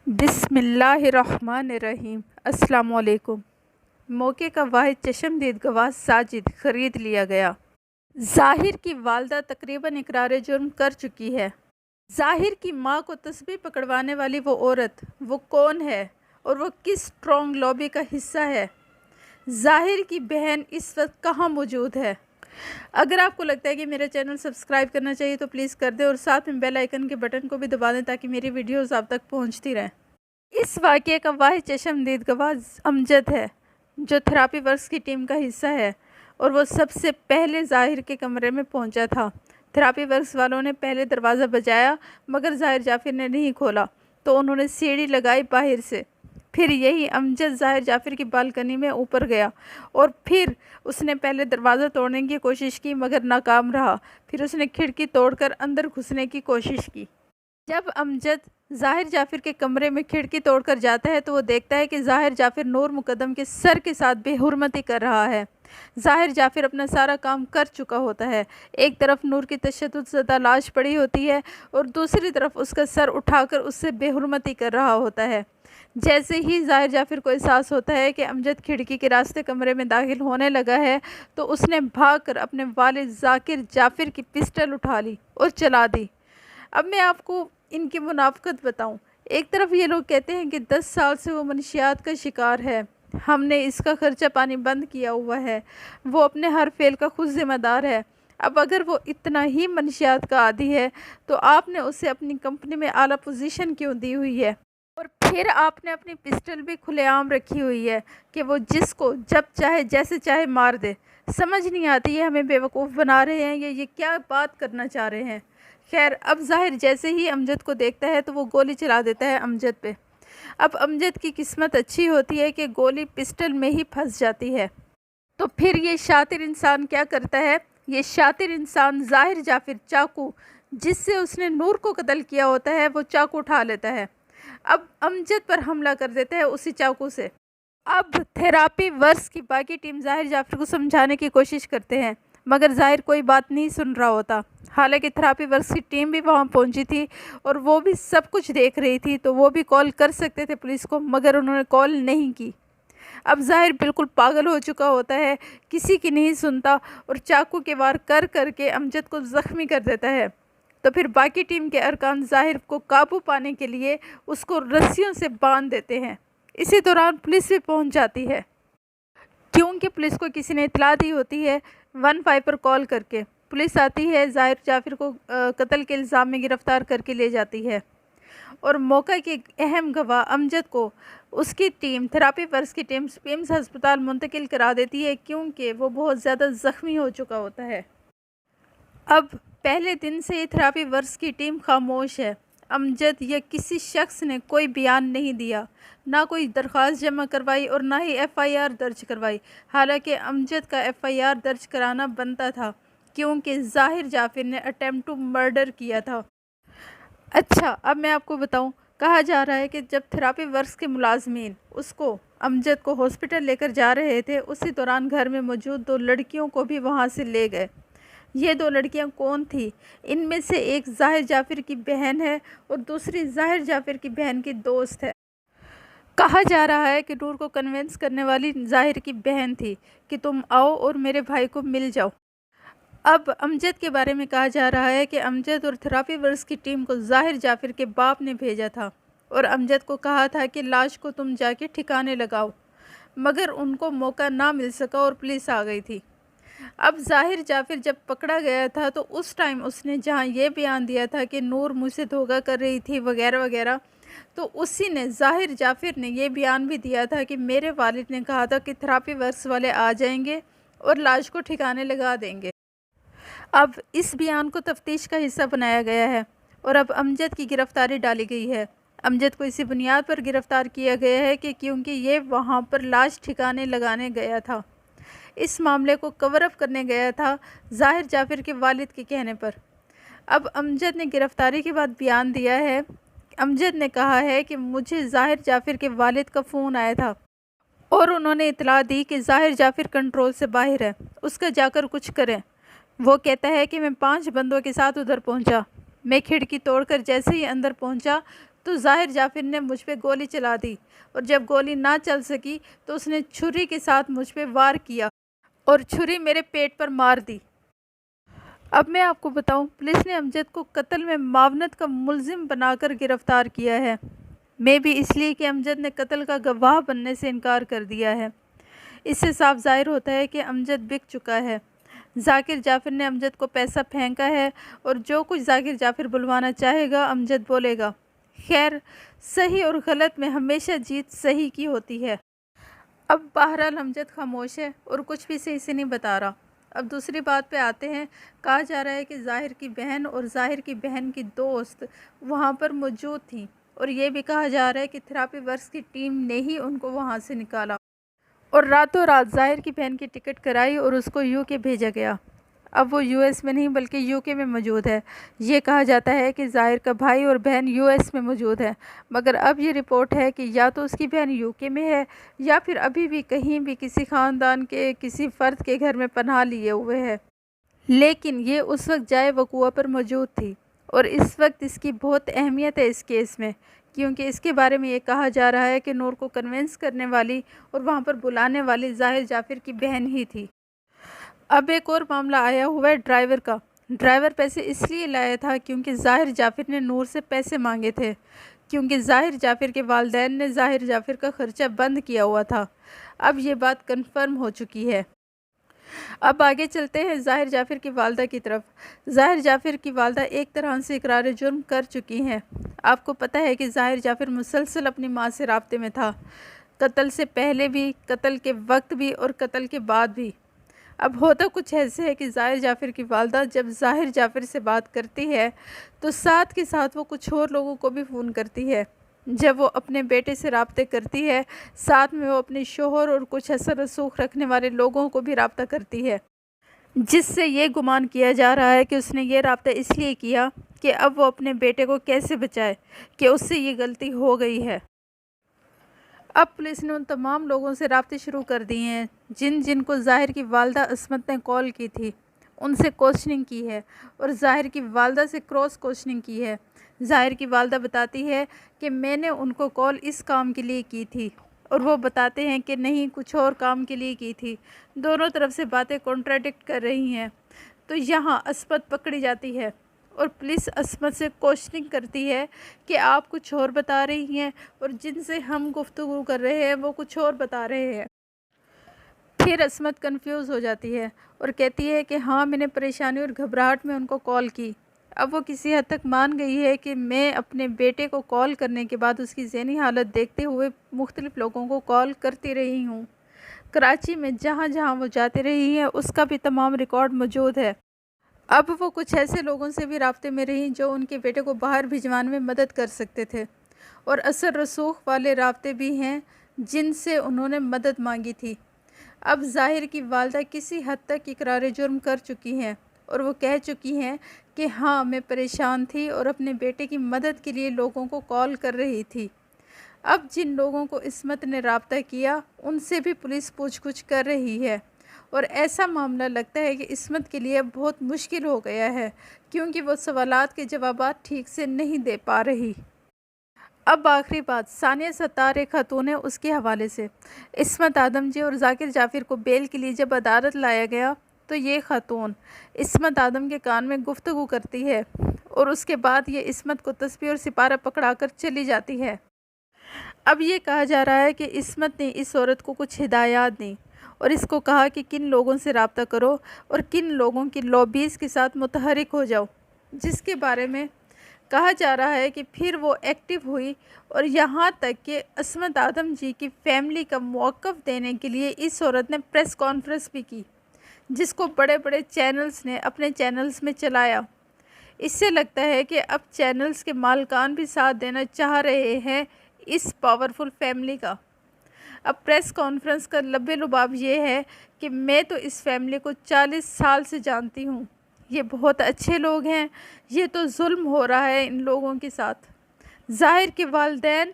बिस्मिल्लाहिर्रहमानिर्रहीम। अस्सलामुअलैकुम। मौके का वाहिद चश्मदीद गवाह साजिद ख़रीद लिया गया। ज़ाहिर की वालदा तकरीबन इकरार जुर्म कर चुकी है। ज़ाहिर की माँ को तस्बीह पकड़वाने वाली वो औरत वो कौन है और वो किस स्ट्रॉन्ग लॉबी का हिस्सा है? ज़ाहिर की बहन इस वक्त कहाँ मौजूद है? अगर आपको लगता है कि मेरा चैनल सब्सक्राइब करना चाहिए तो प्लीज़ कर दें और साथ में बेल आइकन के बटन को भी दबा दें ताकि मेरी वीडियोस आप तक पहुंचती रहें। इस वाक़ये का वाहिद चश्मदीद गवाह अमजद है, जो थेरापी वर्क्स की टीम का हिस्सा है और वो सबसे पहले ज़ाहिर के कमरे में पहुंचा था। थेरापी वर्क्स वालों ने पहले दरवाज़ा बजाया मगर ज़ाहिर जाफिर ने नहीं खोला तो उन्होंने सीढ़ी लगाई बाहर से। फिर यही अमजद ज़ाहिर जाफिर की बालकनी में ऊपर गया और फिर उसने पहले दरवाज़ा तोड़ने की कोशिश की मगर नाकाम रहा। फिर उसने खिड़की तोड़कर अंदर घुसने की कोशिश की। जब अमजद ज़ाहिर जाफिर के कमरे में खिड़की तोड़कर जाता है तो वो देखता है कि ज़ाहिर जाफिर नूर मुकद्दम के सर के साथ बेहुरमती कर रहा है। ज़ाहिर जाफिर अपना सारा काम कर चुका होता है। एक तरफ नूर की तशद्दुद लाश पड़ी होती है और दूसरी तरफ उसका सर उठाकर उससे बेहुरमती कर रहा होता है। जैसे ही ज़ाहिर जाफिर को एहसास होता है कि अमजद खिड़की के रास्ते कमरे में दाखिल होने लगा है तो उसने भागकर अपने वालिद ज़ाकिर जाफिर की पिस्टल उठा ली और चला दी। अब मैं आपको इनकी मुनाफ़क़त बताऊं। एक तरफ ये लोग कहते हैं कि 10 साल से वो मनशियात का शिकार है, हमने इसका खर्चा पानी बंद किया हुआ है, वो अपने हर फेल का खुद ज़िम्मेदार है। अब अगर वो इतना ही मनशियात का आदी है तो आपने उसे अपनी कंपनी में आला पोजीशन क्यों दी हुई है? और फिर आपने अपनी पिस्टल भी खुलेआम रखी हुई है कि वो जिसको जब चाहे जैसे चाहे मार दे। समझ नहीं आती है हमें बेवकूफ़ बना रहे हैं या ये क्या बात करना चाह रहे हैं। खैर, अब ज़ाहिर जैसे ही अमजद को देखता है तो वो गोली चला देता है अमजद पे। अब अमजद की किस्मत अच्छी होती है कि गोली पिस्टल में ही फंस जाती है। तो फिर ये शातिर इंसान क्या करता है? ये शातिर इंसान ज़ाहिर जाफिर चाकू जिससे उसने नूर को कत्ल किया होता है वो चाकू उठा लेता है। अब अमजद पर हमला कर देता है उसी चाकू से। अब थेरापी वर्क्स की बाकी टीम ज़ाहिर जाफिर को समझाने की कोशिश करते हैं मगर ज़ाहिर कोई बात नहीं सुन रहा होता। हालांकि थेरापी वर्क्स की टीम भी वहां पहुंची थी और वो भी सब कुछ देख रही थी तो वो भी कॉल कर सकते थे पुलिस को मगर उन्होंने कॉल नहीं की। अब ज़ाहिर बिल्कुल पागल हो चुका होता है, किसी की नहीं सुनता और चाकू के वार कर करके अमजद को ज़ख्मी कर देता है। तो फिर बाकी टीम के अरकान ज़ाहिर को काबू पाने के लिए उसको रस्सियों से बांध देते हैं। इसी दौरान पुलिस भी पहुंच जाती है क्योंकि पुलिस को किसी ने इतला दी होती है 15 पर कॉल करके। पुलिस आती है, ज़ाहिर जाफिर को कत्ल के इल्ज़ाम में गिरफ़्तार करके ले जाती है और मौका के अहम गवाह अमजद को उसकी टीम थेरापी वर्क्स की टीम स्पिम्स अस्पताल मुंतकिल करा देती है क्योंकि वो बहुत ज़्यादा ज़ख्मी हो चुका होता है। अब पहले दिन से ये थेरापी वर्क्स की टीम खामोश है। अमजद या किसी शख्स ने कोई बयान नहीं दिया, ना कोई दरख्वास्त जमा करवाई और ना ही FIR दर्ज करवाई। हालांकि अमजद का FIR दर्ज कराना बनता था क्योंकि ज़ाहिर जाफिर ने अटेम्प्ट टू मर्डर किया था। अच्छा, अब मैं आपको बताऊं, कहा जा रहा है कि जब थेरापी वर्क्स के मुलाजमीन उसको अमजद को हॉस्पिटल लेकर जा रहे थे उसी दौरान घर में मौजूद 2 लड़कियों को भी वहां से ले गए। ये 2 लड़कियां कौन थी? इनमें से एक ज़ाहिर जाफिर की बहन है और दूसरी ज़ाहिर जाफिर की बहन की दोस्त है। कहा जा रहा है कि नूर को कन्विंस करने वाली ज़ाहिर की बहन थी कि तुम आओ और मेरे भाई को मिल जाओ। अब अमजद के बारे में कहा जा रहा है कि अमजद और थेरापी वर्क्स की टीम को ज़ाहिर जाफिर के बाप ने भेजा था और अमजद को कहा था कि लाश को तुम जाके ठिकाने लगाओ, मगर उनको मौका ना मिल सका और पुलिस आ गई थी। अब ज़ाहिर जाफिर जब पकड़ा गया था तो उस टाइम उसने जहां ये बयान दिया था कि नूर मुझसे धोखा कर रही थी वगैरह वगैरह, तो उसी ने ज़ाहिर जाफिर ने ये बयान भी दिया था कि मेरे वालिद ने कहा था कि थेरापी वर्क्स वाले आ जाएंगे और लाश को ठिकाने लगा देंगे। अब इस बयान को तफ्तीश का हिस्सा बनाया गया है और अब अमजद की गिरफ़्तारी डाली गई है। अमजद को इसी बुनियाद पर गिरफ़्तार किया गया है कि क्योंकि ये वहाँ पर लाश ठिकाने लगाने गया था। इस मामले को कवर अप करने गया था ज़ाहिर जाफिर के वालिद के कहने पर। अब अमजद ने गिरफ़्तारी के बाद बयान दिया है। अमजद ने कहा है कि मुझे ज़ाहिर जाफिर के वालिद का फ़ोन आया था और उन्होंने इतला दी कि ज़ाहिर जाफिर कंट्रोल से बाहर है, उसका जाकर कुछ करें। वो कहता है कि मैं 5 बंदों के साथ उधर पहुंचा। मैं खिड़की तोड़कर जैसे ही अंदर पहुंचा तो ज़ाहिर जाफिर ने मुझ पे गोली चला दी और जब गोली ना चल सकी तो उसने छुरी के साथ मुझ पे वार किया और छुरी मेरे पेट पर मार दी। अब मैं आपको बताऊं, पुलिस ने अमजद को कत्ल में मावनत का मुलजिम बनाकर गिरफ्तार किया है। मैं भी इसलिए कि अमजद ने कत्ल का गवाह बनने से इनकार कर दिया है। इससे साफ जाहिर होता है कि अमजद बिक चुका है। जाकिर जाफिर ने अमजद को पैसा फेंका है और जो कुछ जाकिर जाफिर बुलवाना चाहेगा अमजद बोलेगा। खैर, सही और गलत में हमेशा जीत सही की होती है। अब बहरहाल अमजद खामोश है और कुछ भी सही से नहीं बता रहा। अब दूसरी बात पे आते हैं। कहा जा रहा है कि ज़ाहिर की बहन और ज़ाहिर की बहन की दोस्त वहाँ पर मौजूद थी और ये भी कहा जा रहा है कि थेरेपी वर्क्स की टीम ने ही उनको वहाँ से निकाला और रातों रात ज़ाहिर की बहन की टिकट कराई और उसको यूके भेजा गया। अब वो यूएस में नहीं बल्कि यूके में मौजूद है। ये कहा जाता है कि ज़ाहिर का भाई और बहन यूएस में मौजूद है, मगर अब ये रिपोर्ट है कि या तो उसकी बहन यूके में है या फिर अभी भी कहीं भी किसी ख़ानदान के किसी फ़र्द के घर में पनाह लिए हुए है। लेकिन ये उस वक्त जाए वक़ूआ पर मौजूद थी और इस वक्त इसकी बहुत अहमियत है इस केस में, क्योंकि इसके बारे में ये कहा जा रहा है कि नूर को कन्विंस करने वाली और वहाँ पर बुलाने वाली ज़ाहिर जाफिर की बहन ही थी। अब एक और मामला आया हुआ है ड्राइवर का। ड्राइवर पैसे इसलिए लाया था क्योंकि ज़ाहिर जाफिर ने नूर से पैसे मांगे थे, क्योंकि ज़ाहिर जाफिर के वालिदैन ने ज़ाहिर जाफिर का ख़र्चा बंद किया हुआ था। अब ये बात कन्फर्म हो चुकी है। अब आगे चलते हैं ज़ाहिर जाफिर की वालदा की तरफ। ज़ाहिर जाफिर की वालदा एक तरह से इकरार जुर्म कर चुकी हैं। आपको पता है कि ज़ाहिर जाफिर मुसलसल अपनी माँ से राब्ते में था, कत्ल से पहले भी, कत्ल के वक्त भी और कत्ल के बाद भी। अब होता कुछ ऐसे है कि ज़ाहिर जाफिर की वालदा जब ज़ाहिर जाफिर से बात करती है तो साथ के साथ वो कुछ और लोगों को भी फ़ोन करती है। जब वो अपने बेटे से राब्ते करती है, साथ में वो अपने शोहर और कुछ असर रसूख रखने वाले लोगों को भी राब्ता करती है, जिससे ये गुमान किया जा रहा है कि उसने ये राब्ता इसलिए किया कि अब वो अपने बेटे को कैसे बचाए, कि उससे ये गलती हो गई है। अब पुलिस ने उन तमाम लोगों से राब्ते शुरू कर दिए हैं जिनको ज़ाहिर की वालदा अस्मत ने कॉल की थी। उनसे क्वेश्चनिंग की है और ज़ाहिर की वालदा से क्रॉस क्वेश्चनिंग की है। ज़ाहिर की वालदा बताती है कि मैंने उनको कॉल इस काम के लिए की थी और वो बताते हैं कि नहीं, कुछ और काम के लिए की थी। दोनों तरफ से बातें कॉन्ट्राडिक्ट कर रही हैं। तो यहाँ अस्मत पकड़ी जाती है और पुलिस अस्मत से क्वेश्चनिंग करती है कि आप कुछ और बता रही हैं और जिनसे हम गुफ्तगू कर रहे हैं वो कुछ और बता रहे हैं। फिर अस्मत कंफ्यूज हो जाती है और कहती है कि हाँ, मैंने परेशानी और घबराहट में उनको कॉल की। अब वो किसी हद तक मान गई है कि मैं अपने बेटे को कॉल करने के बाद उसकी ज़हनी हालत देखते हुए मुख्तलिफ़ लोगों को कॉल करती रही हूँ। कराची में जहाँ जहाँ वो जाती रही है उसका भी तमाम रिकॉर्ड मौजूद है। अब वो कुछ ऐसे लोगों से भी राब्ते में रही जो उनके बेटे को बाहर भिजवाने में मदद कर सकते थे और असर रसूख वाले राब्ते भी हैं जिनसे उन्होंने मदद मांगी थी। अब ज़ाहिर की वालदा किसी हद तक इकरार जुर्म कर चुकी हैं और वो कह चुकी हैं कि हाँ, मैं परेशान थी और अपने बेटे की मदद के लिए लोगों को कॉल कर रही थी। अब जिन लोगों को इस्मत ने राब्ता किया उनसे भी पुलिस पूछगछ कर रही है और ऐसा मामला लगता है कि इस्मत के लिए बहुत मुश्किल हो गया है, क्योंकि वो सवालात के जवाबात ठीक से नहीं दे पा रही। अब आखिरी बात सानिया सत्तार एक खातून है, उसके हवाले से। इस्मत आदम जी और जाकिर जाफिर को बेल के लिए जब अदालत लाया गया तो ये खातून इस्मत आदम के कान में गुफ्तगू करती है और उसके बाद ये इस्मत को तस्बीह और सिपारा पकड़ाकर चली जाती है। अब ये कहा जा रहा है कि इस्मत ने इस औरत को कुछ हिदायत दी और इसको कहा कि किन लोगों से रब्ता करो और किन लोगों की लॉबीज़ के साथ मुतहरिक हो जाओ, जिसके बारे में कहा जा रहा है कि फिर वो एक्टिव हुई और यहाँ तक कि इस्मत आदम जी की फैमिली का मौक़िफ़ देने के लिए इस औरत ने प्रेस कॉन्फ्रेंस भी की, जिसको बड़े बड़े चैनल्स ने अपने चैनल्स में चलाया। इससे लगता है कि अब चैनल्स के मालकान भी साथ देना चाह रहे हैं इस पावरफुल फैमिली का। अब प्रेस कॉन्फ्रेंस का लबे लुबाब ये है कि मैं तो इस फैमिली को 40 साल से जानती हूँ, ये बहुत अच्छे लोग हैं, ये तो जुल्म हो रहा है इन लोगों के साथ। ज़ाहिर के वालिदैन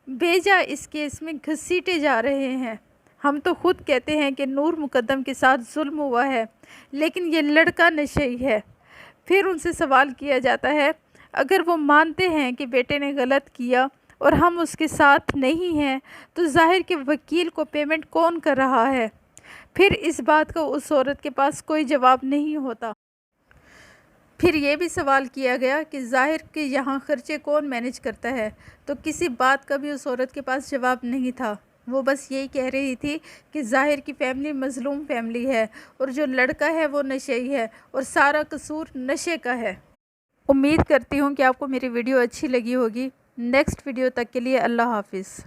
बेजा इस केस में घसीटे जा रहे हैं। हम तो ख़ुद कहते हैं कि नूर मुकद्दम के साथ जुल्म हुआ है, लेकिन ये लड़का नशई है। फिर उनसे सवाल किया जाता है, अगर वो मानते हैं कि बेटे ने गलत किया और हम उसके साथ नहीं हैं, तो ज़ाहिर के वकील को पेमेंट कौन कर रहा है? फिर इस बात का उस औरत के पास कोई जवाब नहीं होता। फिर ये भी सवाल किया गया कि ज़ाहिर के यहाँ खर्चे कौन मैनेज करता है, तो किसी बात का भी उस औरत के पास जवाब नहीं था। वो बस यही कह रही थी कि ज़ाहिर की फ़ैमिली मज़लूम फ़ैमिली है और जो लड़का है वो नशेई है और सारा कसूर नशे का है। उम्मीद करती हूँ कि आपको मेरी वीडियो अच्छी लगी होगी। नेक्स्ट वीडियो तक के लिए अल्लाह हाफ़िज़।